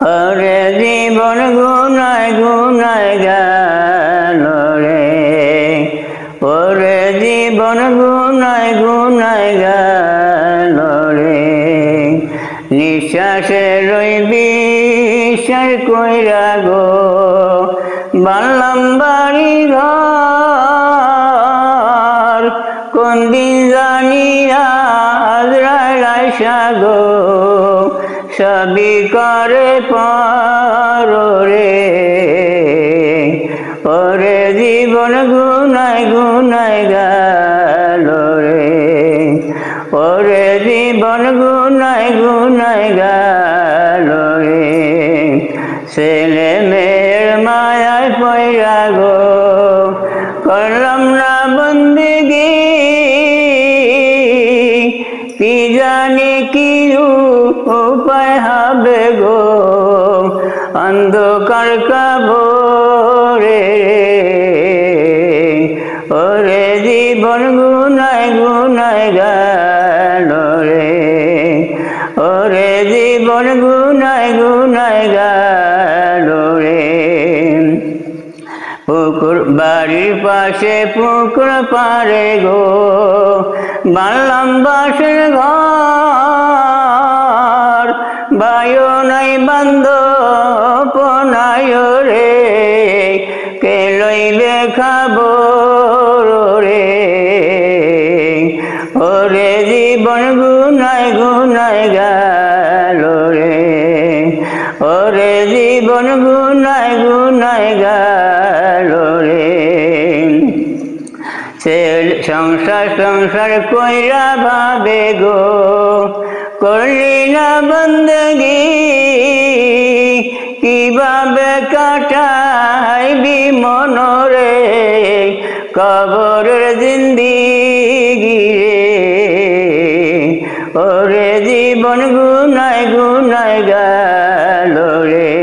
ওরে জীবন গুনায় গুনায় গেল রে, ওরে জীবন গুনায় গুনায় গেল রে। নিঃশ্বাসে রইবি বিশ্বাস কইরা গো, বানলাম বাড়ি ঘর, কোন দিন জানি আজরাইল আইসা গো, সবই করে পর রে। ওরে জীবন গুনায় গুনায় গেল রে, ওরে জীবন গুনায় গুনায় গেল রে। ছেলে মেয়ের মায়ায় পয়রা গো, করলাম না বন্দেগি, কি জানি কি উপায় হবে গো, অন্ধকার কবরে। ওরে জীবন গুনায় গুনায় গেল রে, ওরে জীবন গুনায় গুনায় গেল রে। পুকুর বাড়ির পাশে পুকুর পাড়ে গো, বানলাম বাঁশের ঘর, বায়ু নাই বান্ধব নাই রে, কে লইবে খবর রে। ওরে জীবন গুনায় গুনায় গেল রে, ওরে জীবন গুনায় গুনায় গেল রে। সংসার সংসার কইরা ভাবে গো, করলি না বন্দেগি, কিভাবে কাটাইবি মনরে, কবরের জিন্দিগি রে। ওরে জীবন গুনায় গুনায় গেল রে,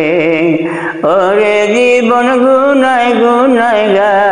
ওরে জীবন গুনায় গুনায় গেল